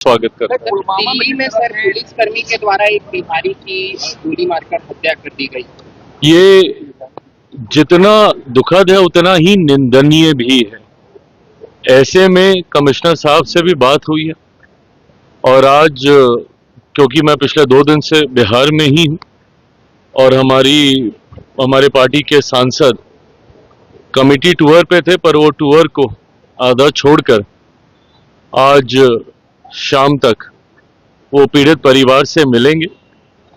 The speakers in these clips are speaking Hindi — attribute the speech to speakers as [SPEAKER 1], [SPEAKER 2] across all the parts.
[SPEAKER 1] स्वागत करता है।
[SPEAKER 2] दिल्ली में सर पुलिसकर्मी के द्वारा एक बिहारी की गोली मारकर हत्या कर दी गई।
[SPEAKER 1] ये जितना दुखद है उतना ही निंदनीय भी है। ऐसे में कमिश्नर साहब से भी बात हुई है और आज क्योंकि मैं पिछले 2 दिन से बिहार में ही हूँ और हमारे पार्टी के सांसद कमेटी टूर पे थे, पर वो टूर को आधा छोड़कर आज शाम तक वो पीड़ित परिवार से मिलेंगे।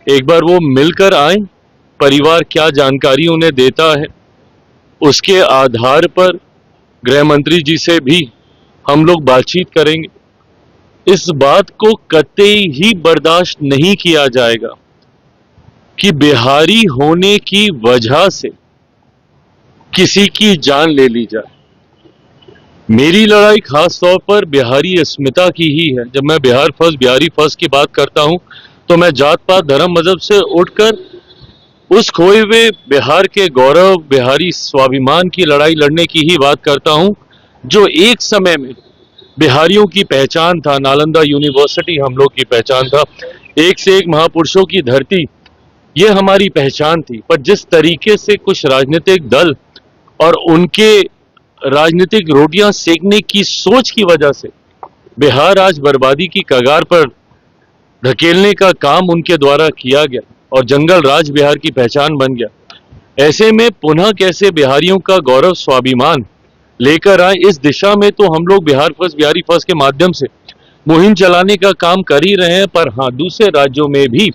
[SPEAKER 1] एक बार वो मिलकर आए, परिवार क्या जानकारी उन्हें देता है उसके आधार पर गृह मंत्री जी से भी हम लोग बातचीत करेंगे। इस बात को कतई ही बर्दाश्त नहीं किया जाएगा कि बिहारी होने की वजह से किसी की जान ले ली जाए। मेरी लड़ाई खास तौर पर बिहारी अस्मिता की ही है। जब मैं बिहारी फर्स्ट की बात करता हूं तो मैं जात पात धर्म मजहब से उठकर उस खोए हुए बिहार के गौरव, बिहारी स्वाभिमान की लड़ाई लड़ने की ही बात करता हूं, जो एक समय में बिहारियों की पहचान था। नालंदा यूनिवर्सिटी हम लोग की पहचान था, एक से एक महापुरुषों की धरती, ये हमारी पहचान थी। पर जिस तरीके से कुछ राजनीतिक दल और उनके राजनीतिक रोटियां सेकने की सोच की वजह से बिहार आज बर्बादी की कगार पर धकेलने का काम उनके द्वारा किया गया और जंगल राज बिहार की पहचान बन गया। ऐसे में पुनः कैसे बिहारियों का गौरव स्वाभिमान लेकर आए, इस दिशा में तो हम लोग बिहारी फर्स्ट के माध्यम से मुहिम चलाने का काम कर ही रहे हैं। पर हाँ, दूसरे राज्यों में भी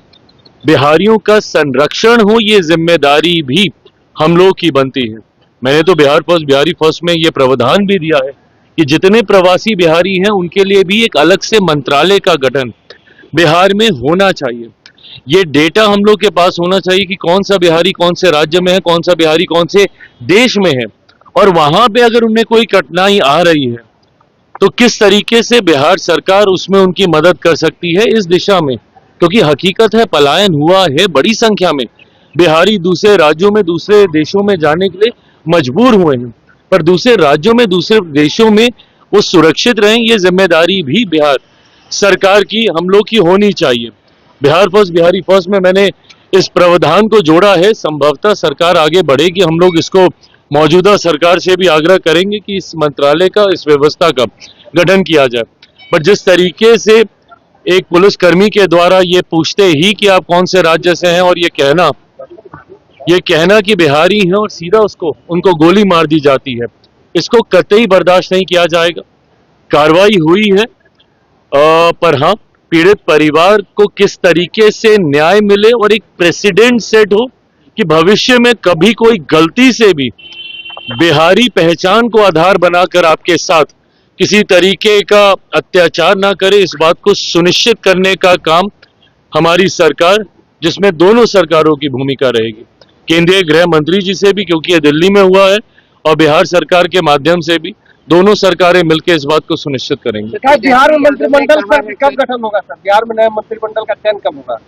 [SPEAKER 1] बिहारियों का संरक्षण हो, ये जिम्मेदारी भी हम लोग की बनती है। मैंने तो बिहारी फर्स्ट में ये प्रावधान भी दिया है कि जितने प्रवासी बिहारी हैं उनके लिए भी एक अलग से मंत्रालय का गठन बिहार में होना चाहिए। ये डेटा हम लोग के पास होना चाहिए कि कौन सा बिहारी कौन से राज्य में है, कौन सा बिहारी कौन से देश में है, और वहां पे अगर उन्हें कोई कठिनाई आ रही है तो किस तरीके से बिहार सरकार उसमें उनकी मदद कर सकती है इस दिशा में। क्योंकि हकीकत है पलायन हुआ है, बड़ी संख्या में बिहारी दूसरे राज्यों में, दूसरे देशों में जाने के लिए मजबूर हुए हैं, पर दूसरे राज्यों में, दूसरे देशों में वो सुरक्षित रहें, ये जिम्मेदारी भी बिहार सरकार की हम लोग की होनी चाहिए। बिहारी फर्स्ट में मैंने इस प्रावधान को जोड़ा है। संभवतः सरकार आगे बढ़ेगी, हम लोग इसको मौजूदा सरकार से भी आग्रह करेंगे कि इस मंत्रालय का, इस व्यवस्था का गठन किया जाए। पर जिस तरीके से एक पुलिसकर्मी के द्वारा ये पूछते ही कि आप कौन से राज्य से हैं और ये कहना कि बिहारी हैं और सीधा उनको गोली मार दी जाती है, इसको कतई बर्दाश्त नहीं किया जाएगा। कार्रवाई हुई है, पर हाँ, पीड़ित परिवार को किस तरीके से न्याय मिले और एक प्रेसिडेंट सेट हो कि भविष्य में कभी कोई गलती से भी बिहारी पहचान को आधार बनाकर आपके साथ किसी तरीके का अत्याचार ना करे, इस बात को सुनिश्चित करने का काम हमारी सरकार, जिसमें दोनों सरकारों की भूमिका रहेगी, केंद्रीय गृह मंत्री जी से भी, क्योंकि ये दिल्ली में हुआ है, और बिहार सरकार के माध्यम से भी, दोनों सरकारें मिलकर इस बात को सुनिश्चित करेंगे।
[SPEAKER 3] बिहार में मंत्रिमंडल कब गठन होगा सर? बिहार में नए मंत्रिमंडल का चयन कब होगा?